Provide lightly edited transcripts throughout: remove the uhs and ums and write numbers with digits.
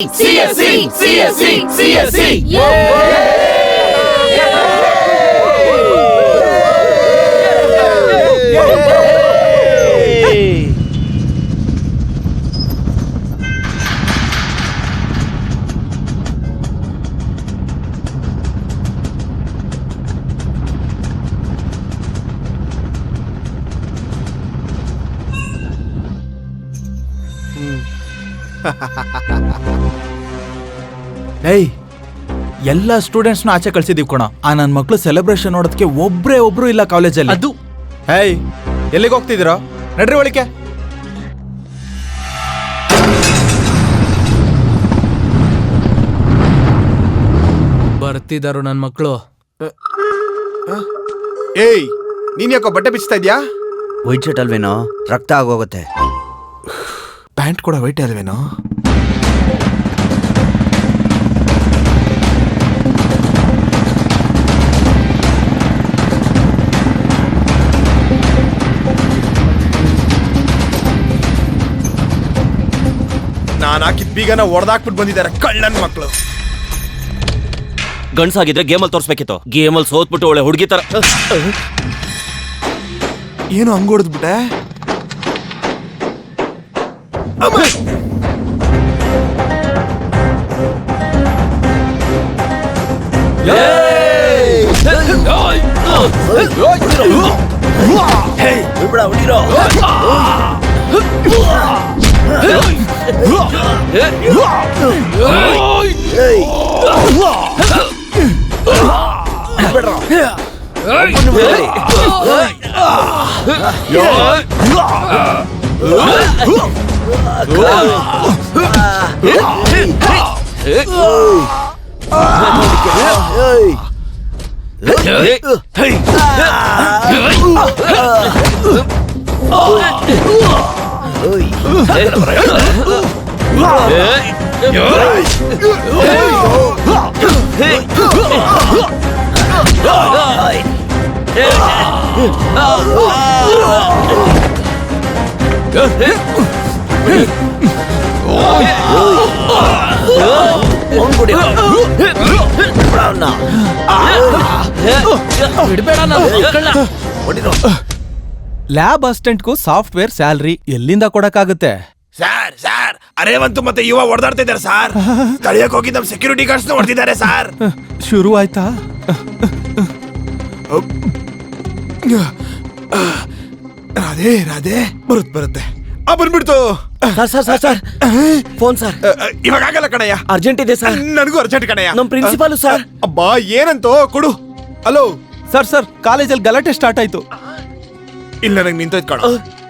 CSC, CSC, CSC. ಏಯ್, ಎಲ್ಲ ಸ್ಟೂಡೆಂಟ್ಸ್ನ ಆಚೆ ಕಳ್ಸಿದೀವಿ ಕಣ. ಆ ನನ್ನ ಮಕ್ಳು ಸೆಲೆಬ್ರೇಷನ್ ನೋಡೋದಕ್ಕೆ ಒಬ್ರು ಇಲ್ಲ ಕಾಲೇಜಲ್ಲಿ. ಅದು ಹೇಯ್, ಎಲ್ಲಿಗೆ ಹೋಗ್ತಿದ್ದೀರೋ? ನಡ್ರಿ ಒಳಿಕೆ. ಬರ್ತಿದಾರು ನನ್ನ ಮಕ್ಕಳು. ಏಯ್, ನೀನ್ ಯಾಕೋ ಬಟ್ಟೆ ಬಿಚ್ತಾ ಇದ್ಯಾ? ವೈಟ್ ಶರ್ಟ್ ಅಲ್ವೇನೋ, ರಕ್ತ ಆಗೋಗುತ್ತೆ. ಪ್ಯಾಂಟ್ ಕೂಡ ವೈಟ್ ಅಲ್ವೇನೋ? ನಾನು ಹಾಕಿದ್ ಬೀಗನ ಹೊಡೆದಾಕ್ಬಿಟ್ಟು ಬಂದಿದ್ದಾರೆ ಕಳ್ಳನ್ ಮಕ್ಕಳು. ಗಂಡ್ಸಾಗಿದ್ರೆ ಗೇಮಲ್ಲಿ ತೋರಿಸ್ಬೇಕಿತ್ತು. ಗೇಮಲ್ಲಿ ಸೋತ್ಬಿಟ್ಟು ಒಳ್ಳೆ ಹುಡುಗಿ ತರ. ಏನು ಹಂಗ ಹೊಡೆದ್ಬಿಟ್ಟೆ? ಲ್ಯಾಬ್ ಅಸಿಸ್ಟೆಂಟ್ಗೂ ಸಾಫ್ಟ್ವೇರ್ ಸ್ಯಾಲ್ರಿ ಎಲ್ಲಿಂದ ಕೊಡಕ್ಕಾಗುತ್ತೆ? ಸಾರ್ ಅರೇವಂತು ಮತ್ತೆ ಯುವ ಹೊಡೆದಾಡ್ತಾ ಇದ್ದಾರೆ ಸಾರ್. ಕಳಿಯಕ್ ಹೋಗಿ ನಮ್ ಸೆಕ್ಯೂರಿಟಿ ಗಾರ್ಡ್ಸ್ ಹೊಡೆದಿದ್ದಾರೆ ಸಾರ್. ಶುರು ಆಯ್ತಾ? ರಾಧೆ ಬರುತ್ತೆ. ಬಂದ್ಬಿಡ್ತು. Sir phone sir. ಇವಾಗ ಆಗಲ್ಲ ಕಣಯ್ಯ, ಅರ್ಜೆಂಟ್ ಇದೆ ಸರ್. ನನಗೂ ಅರ್ಜೆಂಟ್ ಕಣಯ್ಯ. ನಮ್ ಪ್ರಿನ್ಸಿಪಾಲ್ ಸರ್. ಅಬ್ಬಾ, ಏನಂತೋ ಕೊಡು. ಹಲೋ ಸರ್ ಕಾಲೇಜಲ್ಲಿ ಗಲಾಟೆ ಸ್ಟಾರ್ಟ್ ಆಯ್ತು. ಇಲ್ಲ, ನಂಗೆ ನಿಂತೋಯ್ತು ಕಣ.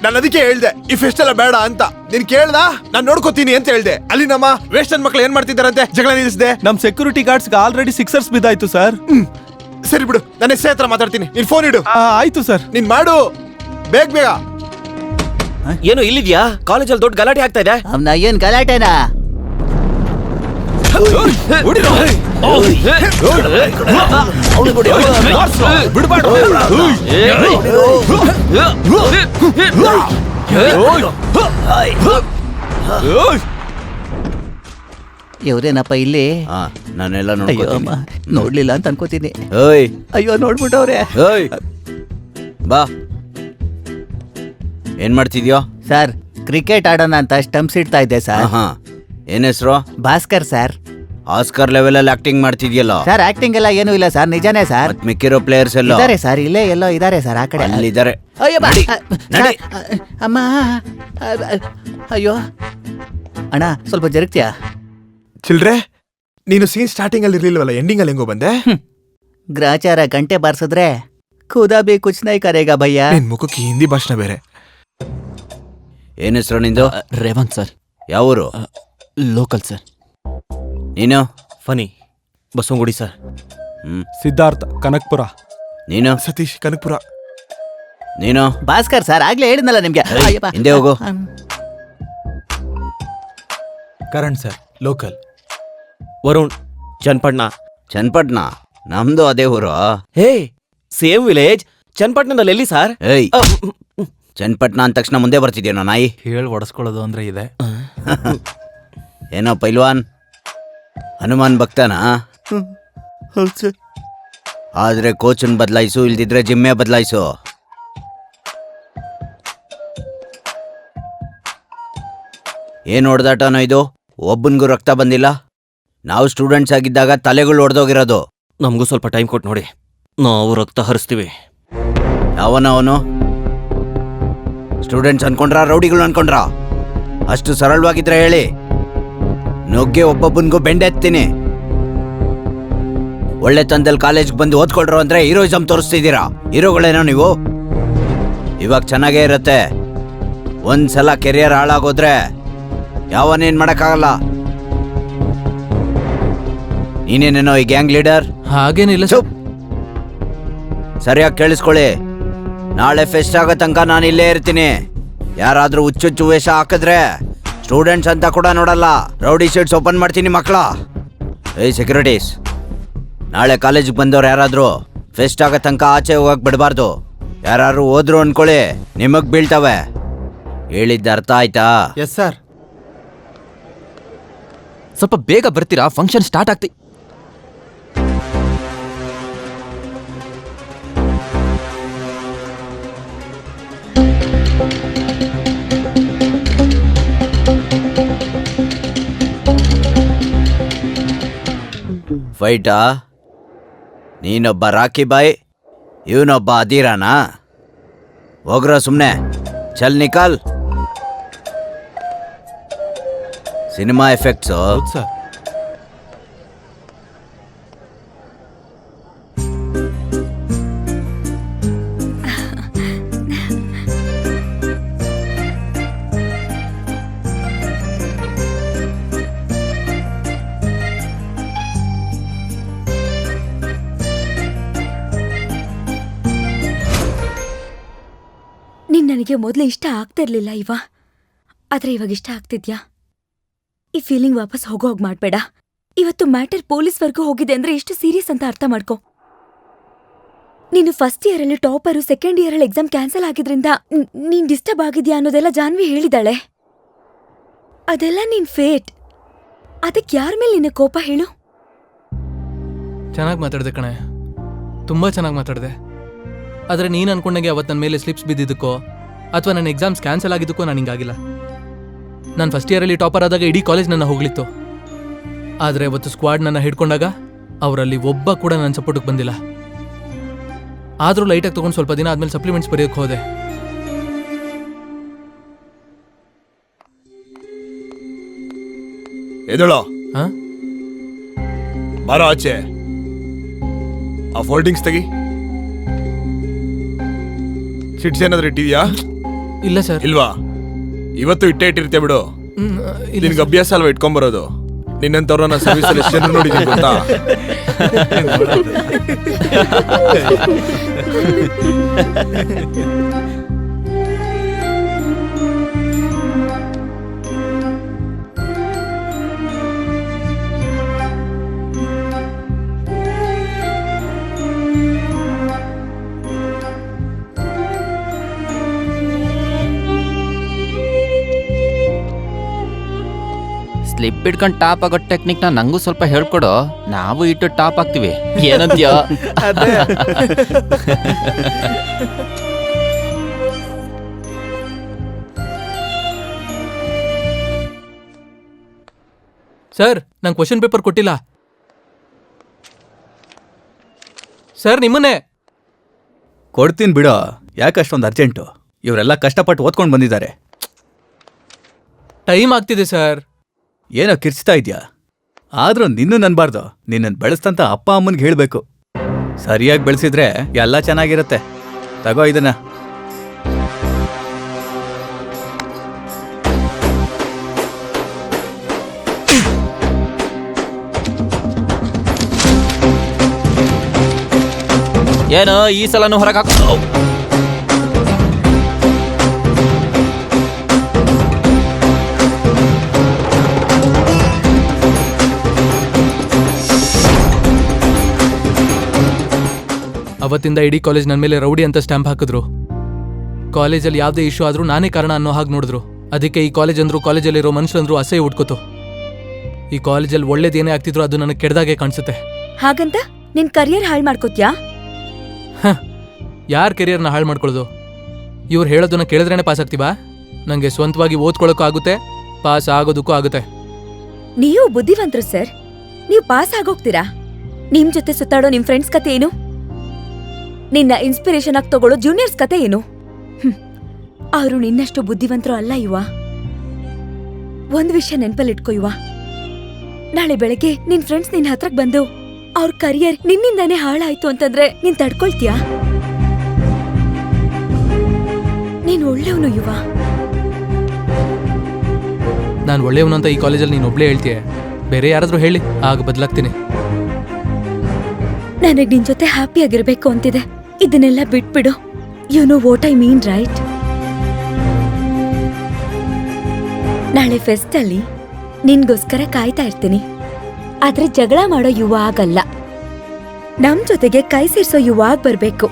ನಾನು ಅದಕ್ಕೆ ಹೇಳ್ದೆ ಈ ಫೆಸ್ಟ್ ಎಲ್ಲ ಬೇಡ ಅಂತ. ನೀನ್ ಕೇಳ್ದ, ನಾನ್ ನೋಡ್ಕೋತೀನಿ ಅಂತ ಹೇಳ್ದೆ. ಅಲ್ಲಿ ನಮ್ಮ ವೇಸ್ಟರ್ನ್ ಮಕ್ಳು ಏನ್ ಮಾಡ್ತಿದಾರಂತೆ ಜಗಳ ನಿಲ್ಲಿಸಿದೆ. ನಮ್ ಸೆಕ್ಯೂರಿಟಿ ಗಾರ್ಡ್ಸ್ಗೆ ಆಲ್ರೆಡಿ ಸಿಕ್ಸರ್ಸ್ ಬಿದ್ದಾಯ್ತು ಸರ್. ಸರಿ ಬಿಡು, ನಾನು ಎಸ್ ಹತ್ರ ಮಾತಾಡ್ತೀನಿ. ನೀನ್ ಫೋನ್ ಇಡು. ಆಯ್ತು ಸರ್. ನೀನ್ ಮಾಡು, ಬೇಗ. ಏನು ಇಲ್ಲಿದ್ಯಾ? ಕಾಲೇಜಲ್ಲಿ ದೊಡ್ಡ ಗಲಾಟೆ ಆಗ್ತಾ ಇದೆ. ಅವ್ನ ಏನ್ ಗಲಾಟೆನಾ? ಇವ್ರೇನಪ್ಪ ಇಲ್ಲಿ? ನಾನೆಲ್ಲ ನೋಡ್ಲಿಲ್ಲ ಅಂತ ಅನ್ಕೋತೀನಿ. ಓಯ್ ಅಯ್ಯೋ, ನೋಡ್ಬಿಟ್ಟವ್ರೆ. ಓಯ್ ಬಾ, ಏನ್ ಮಾಡ್ತಿದ್ಯೋ? ಸರ್, ಕ್ರಿಕೆಟ್ ಆಡೋಣ ಅಂತ ಸ್ಟಂಪ್ಸ್ ಇಡ್ತಾ ಇದ್ದೆ ಸರ್. ಏನ್ ಹೆಸರು? ಭಾಸ್ಕರ್ ಸರ್. ಆಸ್ಕರ್ ಲೆವೆಲ್ ಅಲ್ಲಿ ಆಕ್ಟಿಂಗ್ ಮಾಡ್ತಿದ್ಯಲ್ಲ ಸರ್? ಆಕ್ಟಿಂಗ್ ಎಲ್ಲ ಏನೂ ಇಲ್ಲ ಸರ್, ನಿಜಾನೇ ಸರ್. ಮಿಕ್ಕಿರೋ ಪ್ಲೇಯರ್ಸ್ ಎಲ್ಲ ಇದಾರೆ ಸರ್, ಇಲ್ಲೇ ಎಲ್ಲೋ ಇದಾರೆ ಸರ್, ಆ ಕಡೆ ಅಲ್ಲಿದ್ದಾರೆ. ಅಯ್ಯೋ ಅಮ್ಮ, ಅಯ್ಯೋ ಅಣ್ಣ, ಸ್ವಲ್ಪ ಜರುಗ್ತೀಯಾ? ಚಿಲ್ಡ್ರೆ, ನೀನು ಸೀನ್ ಸ್ಟಾರ್ಟಿಂಗ್ ಅಲ್ಲಿ ಇರ್ಲಿಲ್ವಲ್ಲ, ಎಂಡಿಂಗ್ ಅಲ್ಲಿ ಹೆಂಗೋ ಬಂದೆ? ಗ್ರಾಚಾರ ಗಂಟೆ ಬಾರ್ಸಿದ್ರೆ ಖುದಾ ಬಿ ಕುಚ್ ನೈ ಕರೇಗಾ ಭಯ್ಯ. ನಿನ್ ಮುಖಕ್ಕೆ ಹಿಂದಿ ಭಾಷಣ ಬೇರೆ. ಏನ್ ಹೆಸರು ನಿಂದು? ರೇವಂತ್ ಸರ್. ಯಾವೂರು? Local sir. ನೀನು? ಫನಿ ಬಸವನಗುಡಿ ಸರ್. ಸಿದ್ಧಾರ್ಥ, ಕನಕ್ಪುರ. ನೀನು? ಸತೀಶ್, ಕನಕಪುರ. ನೀನು? ಭಾಸ್ಕರ್ ಸರ್, ಆಗ್ಲೇ ಹೇಳಿದ್ನಲ್ಲ ನಿಮ್ಗೆ. ಹಿಂದೆ ಹೋಗು. Karan sir, local. ವರುಣ್, ಚನ್ನಪಟ್ಟಣ. ನಮ್ದು ಅದೇ ಊರು. ಹೇ, ಸೇಮ್ ವಿಲೇಜ್. ಚನ್ನಪಟ್ಟಣದಲ್ಲಿ ಎಲ್ಲಿ ಸರ್? ಏಯ್, ಚನ್ನಪಟ್ಟಣ ಅಂದ ತಕ್ಷಣ ಮುಂದೆ ಬರ್ತಿದ್ಯೇನೋ ನಾಯಿ? ಹೇಳಿ ಒಡಿಸ್ಕೊಳ್ಳೋದು ಅಂದ್ರೆ ಇದೆ. ಏನೋ ಪೈಲ್ವಾನ್, ಹನುಮಾನ್ ಭಕ್ತನಾ? ಹೌದು ಸರ್. ಆದ್ರೆ ಕೋಚನ್ ಬದಲಾಯಿಸು, ಇಲ್ದಿದ್ರೆ ಜಿಮ್ಮೆ ಬದಲಾಯಿಸು. ಏನ್ ಹೊಡೆದಾಟನೋ ಇದು? ಒಬ್ಬನಿಗೂ ರಕ್ತ ಬಂದಿಲ್ಲ. ನಾವು ಸ್ಟೂಡೆಂಟ್ಸ್ ಆಗಿದ್ದಾಗ ತಲೆಗಳು ಹೊಡೆದೋಗಿರೋದು. ನಮಗೂ ಸ್ವಲ್ಪ ಟೈಮ್ ಕೊಟ್ಟು ನೋಡಿ, ನಾವು ರಕ್ತ ಹರಿಸ್ತೀವಿ. ಅವನು ಸ್ಟೂಡೆಂಟ್ಸ್ ಅನ್ಕೊಂಡ್ರ ರೌಡಿಗಳು ಅನ್ಕೊಂಡ್ರ? ಅಷ್ಟು ಸರಳವಾಗಿದ್ರೆ ಹೇಳಿ, ನುಗ್ಗೆ ಒಬ್ಬೊಬ್ಬನಿಗೂ ಬೆಂಡೆತ್ತೀನಿ. ಒಳ್ಳೆ ತಂದಲ್ಲಿ ಕಾಲೇಜ್ಗೆ ಬಂದು ಓದ್ಕೊಳ್ರು ಅಂದ್ರೆ ಹೀರೋಯಿಸಮ್ ತೋರಿಸ್ತಿದ್ದೀರಾ? ಹೀರೋಗಳೇನೋ ನೀವು? ಇವಾಗ ಚೆನ್ನಾಗೇ ಇರುತ್ತೆ. ಒಂದ್ಸಲ ಕೆರಿಯರ್ ಹಾಳಾಗೋದ್ರೆ ಯಾವನೇನ್ ಮಾಡಕ್ಕಾಗಲ್ಲ. ನೀನೇನೇನೋ ಈ ಗ್ಯಾಂಗ್ ಲೀಡರ್? ಹಾಗೇನಿಲ್ಲ ಚುಪ್. ಸರಿಯಾಗಿ ಕೇಳಿಸ್ಕೊಳ್ಳಿ, ನಾಳೆ ಫೆಸ್ಟ್ ಆಗೋ ತನಕ ನಾನು ಇಲ್ಲೇ ಇರ್ತೀನಿ. ಯಾರಾದ್ರೂ ಹುಚ್ಚುಚ್ಚು ವೇಷ ಹಾಕಿದ್ರೆ ಸ್ಟೂಡೆಂಟ್ಸ್ ಅಂತ ಕೂಡ ನೋಡಲ್ಲ, ರೌಡಿ ಶೀಟ್ಸ್ ಓಪನ್ ಮಾಡ್ತೀನಿ ಮಕ್ಕಳ. ಏಯ್ ಸೆಕ್ಯೂರಿಟೀಸ್, ನಾಳೆ ಕಾಲೇಜಿಗೆ ಬಂದವ್ರು ಯಾರಾದ್ರೂ ಫೆಸ್ಟ್ ಆಗೋ ತನಕ ಆಚೆ ಹೋಗಕ್ ಬಿಡಬಾರ್ದು. ಯಾರು ಹೋದ್ರು ಅನ್ಕೊಳ್ಳಿ, ನಿಮಗ್ ಬೀಳ್ತವೆ. ಹೇಳಿದ್ದ ಅರ್ಥ ಆಯ್ತಾ? Yes sir. ಸ್ವಲ್ಪ ಬೇಗ ಬರ್ತೀರಾ? ಫಂಕ್ಷನ್ ಸ್ಟಾರ್ಟ್ ಆಗ್ತಿ. ಫೈಟಾ? ನೀನೊಬ್ಬ ರಾಕಿ ಬಾಯ್, ಇವನೊಬ್ಬ ಅಧೀರಾನಾ? ಹೋಗ್ರ ಸುಮ್ನೆ. ಚಲ್ ನಿಕಾಲ್. Cinema effects. ಹೌದು ಸರ್. ನೀನ್ ನನಗೆ ಮೊದಲು ಇಷ್ಟ ಆಗ್ತಾ ಇರ್ಲಿಲ್ಲ ಇವಾ, ಆದ್ರೆ ಇವಾಗ ಇಷ್ಟ ಆಗ್ತಿದ್ಯಾ? ಈ ಫೀಲಿಂಗ್ ವಾಪಸ್ ಹೋಗೋ ಹೋಗ್ ಮಾಡ್ಬೇಡ. ಇವತ್ತು ಮ್ಯಾಟರ್ ಪೊಲೀಸ್ವರೆಗೂ ಹೋಗಿದೆ ಅಂದ್ರೆ ಎಷ್ಟು ಸೀರಿಯಸ್ ಅಂತ ಅರ್ಥ ಮಾಡ್ಕೊ. ನೀನು ಫಸ್ಟ್ ಇಯರ್ ಅಲ್ಲಿ ಟಾಪರು, ಸೆಕೆಂಡ್ ಇಯರ್ ಅಲ್ಲಿ ಎಕ್ಸಾಮ್ ಕ್ಯಾನ್ಸಲ್ ಆಗಿದ್ರಿಂದ ನೀನ್ ಡಿಸ್ಟರ್ಬ್ ಆಗಿದ್ಯಾ ಅನ್ನೋದೆಲ್ಲ ಜಾನ್ವಿ ಹೇಳಿದಾಳೆ. ಅದೆಲ್ಲ ನಿನ್ ಫೇಟ್. ಅದಕ್ಕೆ ಯಾರ ಮೇಲೆ ನಿನ್ನ ಕೋಪ ಹೇಳು? ಚೆನ್ನಾಗಿ ಮಾತಾಡ್ದೆ ಕಣೆ, ತುಂಬಾ ಚೆನ್ನಾಗಿ ಮಾತಾಡ್ದೆ. ಆದ್ರೆ ನೀನ್ ಅನ್ಕೊಂಡಂಗೆ ಅವತ್ತು ನನ್ನ ಮೇಲೆ ಸ್ಲಿಪ್ಸ್ ಬಿದ್ದಿದ್ದಕ್ಕೋ ಅಥವಾ ನನ್ನ ಎಕ್ಸಾಮ್ಸ್ ಕ್ಯಾನ್ಸಲ್ ಆಗಿದ್ದಕ್ಕೋ ನಾನು ಹಿಂಗಾಗಿಲ್ಲ. ನಾನು ಫಸ್ಟ್ ಇಯರಲ್ಲಿ ಟಾಪರ್ ಆದಾಗ ಇಡೀ ಕಾಲೇಜ್ ನನ್ನ ಹೋಗ್ಲಿತ್ತು. ಆದರೆ ಅವತ್ತು ಸ್ಕ್ವಾಡ್ ನನ್ನ ಹಿಡ್ಕೊಂಡಾಗ ಅವರಲ್ಲಿ ಒಬ್ಬ ಕೂಡ ನನ್ನ ಸಪೋರ್ಟಿಗೆ ಬಂದಿಲ್ಲ. ಆದರೂ ಲೈಟಾಗಿ ತೊಗೊಂಡು ಸ್ವಲ್ಪ ದಿನ ಆದ್ಮೇಲೆ ಸಪ್ಲಿಮೆಂಟ್ಸ್ ಬರೆಯೋಕೆ ಹೋದೆ. ಎದಳೋ ಹಾಂ, ಬಾರೋ ಆಚೆ. ಆ ಫೋಲ್ಡಿಂಗ್ಸ್ ತೆಗಿ. ಚಿಟ್ಸ್ ಏನಾದ್ರೂ ಇಟ್ಟಿದ್ಯಾ? ಇಲ್ಲ ಸರ್. ಇಲ್ವಾ? ಇವತ್ತು ಇಟ್ಟೇ ಇಟ್ಟಿರ್ತೇ ಬಿಡು. ನಿನ್ಗೆ ಅಭ್ಯಾಸ ಅಲ್ವಾ ಇಟ್ಕೊಂಬರೋದು? ನಿನ್ನಂತವ್ರನ್ನ ಸರ್ವಿಸಲ್ಲಿ ಎಷ್ಟು ಜನ ನೋಡಿದ್ದೀನಿ ಗೊತ್ತಾ? ಸ್ಲಿಪ್ ಇಟ್ಕೊಂಡು ಟಾಪ್ ಆಗೋ ಟೆಕ್ನಿಕ್ನ ನಂಗೂ ಸ್ವಲ್ಪ ಹೇಳ್ಕೊಡು. ನಾವು ಇಟ್ಟು ಟಾಪ್ ಆಗ್ತೀವಿ. ಏನಂತ್ಯ? ಸರ್, ನಂಗೆ ಕ್ವಶನ್ ಪೇಪರ್ ಕೊಟ್ಟಿಲ್ಲ ಸರ್. ನಿಮ್ಮನ್ನೇ ಕೊಡ್ತೀನಿ ಬಿಡೋ. ಯಾಕೆ ಅಷ್ಟೊಂದು ಅರ್ಜೆಂಟು? ಇವರೆಲ್ಲ ಕಷ್ಟಪಟ್ಟು ಓದ್ಕೊಂಡು ಬಂದಿದ್ದಾರೆ. ಟೈಮ್ ಆಗ್ತಿದೆ ಸರ್. ಏನೋ ಕಿರ್ಚ್ತಾ ಇದೆಯಾ? ಆದ್ರೂ ನಿನ್ನೂ ನನ್ಬಾರ್ದು. ನಿನ್ನನ್ನು ಬೆಳೆಸ್ತಂತ ಅಪ್ಪ ಅಮ್ಮನಿಗೆ ಹೇಳಬೇಕು. ಸರಿಯಾಗಿ ಬೆಳೆಸಿದ್ರೆ ಎಲ್ಲ ಚೆನ್ನಾಗಿರುತ್ತೆ. ತಗೋ ಇದನ್ನ. ಏನು ಈ ಸಲನೂ ಹೊರಗೆ ಹಾಕೋ? ಅವತ್ತಿಂದ ಇಡೀ ಕಾಲೇಜ್ ನನ್ನ ಮೇಲೆ ರೌಡಿ ಅಂತ ಸ್ಟ್ಯಾಂಪ್ ಹಾಕಿದ್ರು. ಕಾಲೇಜಲ್ಲಿ ಯಾವುದೇ ಇಶ್ಯೂ ಆದ್ರೂ ನಾನೇ ಕಾರಣ ಅನ್ನೋ ಹಾಗೆ ನೋಡಿದ್ರು. ಅದಕ್ಕೆ ಈ ಕಾಲೇಜ್ ಅಂದ್ರು, ಕಾಲೇಜಲ್ಲಿರೋ ಮನುಷ್ಯರಂದ್ರು ಅಸಹ್ಯ ಉಟ್ಕೋತು. ಈ ಕಾಲೇಜಲ್ಲಿ ಒಳ್ಳೇದೇನೇ ಆಗ್ತಿದ್ರು ಅದು ನನಗೆ ಕೆಡ್ದಾಗೆ ಕಾಣಿಸುತ್ತೆ. ಹಾಗಂತ ನಿನ್ ಕರಿಯರ್ ಹಾಳು ಮಾಡ್ಕೋತ್ಯಾ? ಯಾರ ಕೆರಿಯರ್ನ ಹಾಳು ಮಾಡ್ಕೊಳ್ಳೋದು? ಇವ್ರು ಹೇಳೋದನ್ನ ಕೇಳಿದ್ರೇನೆ ಪಾಸ್ ಆಗ್ತೀವಾ? ನನಗೆ ಸ್ವಂತವಾಗಿ ಓದ್ಕೊಳ್ಳೋಕ್ಕೂ ಆಗುತ್ತೆ, ಪಾಸ್ ಆಗೋದಕ್ಕೂ ಆಗುತ್ತೆ. ನೀವು ಬುದ್ಧಿವಂತರು ಸರ್. ನೀವು ಪಾಸ್ ಆಗೋಗ್ತೀರಾ. ನಿಮ್ ಜೊತೆ ಸುತ್ತಾಡೋ ನಿಮ್ ಫ್ರೆಂಡ್ಸ್ ಕತೆ ಏನು? ನಿನ್ನ ಇನ್ಸ್ಪಿರೇಷನ್ ಆಗಿ ತಗೊಳ್ಳೋ ಜೂನಿಯರ್ಸ್ ಕತೆ ಏನು? ಅವರು ನಿನ್ನಷ್ಟು ಬುದ್ಧಿವಂತರು ಅಲ್ಲ ಯುವ. ಒಂದ್ ವಿಷಯ ನೆನ್ಪಲ್ಲಿಟ್ಕೋ ಯುವ, ನಾಳೆ ಬೆಳಗ್ಗೆ ನಿನ್ ಫ್ರೆಂಡ್ಸ್ ನಿನ್ ಹತ್ರಕ್ ಬಂದು ಅವ್ರ ಕರಿಯರ್ ನಿನ್ನಿಂದಾನೇ ಹಾಳಾಯ್ತು ಅಂತಂದ್ರೆ ನೀನ್ ತಡ್ಕೊಳ್ತೀಯಾ? ನೀನ್ ಒಳ್ಳೆಯವನು ಯುವ. ನಾನು ಒಳ್ಳೆಯವನು ಅಂತ ಈ ಕಾಲೇಜಲ್ಲಿ ನೀನು ಒಬ್ಳೇ ಹೇಳ್ತೀಯ. ಬೇರೆ ಯಾರಾದ್ರೂ ಹೇಳಿ, ಆಗ ಬದಲಾಗ್ತೀನಿ. ನನಗ್ ನಿನ್ ಜೊತೆ ಹ್ಯಾಪಿ ಆಗಿರ್ಬೇಕು ಅಂತಿದೆ. ಇದನ್ನೆಲ್ಲ ಬಿಟ್ಬಿಡು. You know what I mean right? ನಾಳೆ ಫೆಸ್ಟ್ ಅಲ್ಲಿ ನಿನ್ಗೋಸ್ಕರ ಕಾಯ್ತಾ ಇರ್ತೀನಿ. ಆದ್ರೆ ಜಗಳ ಮಾಡೋ ಯುವ ಆಗಲ್ಲ. ನಮ್ ಜೊತೆಗೆ ಕೈ ಸೇರ್ಸೋ ಯುವ ಆಗ್ ಬರ್ಬೇಕು.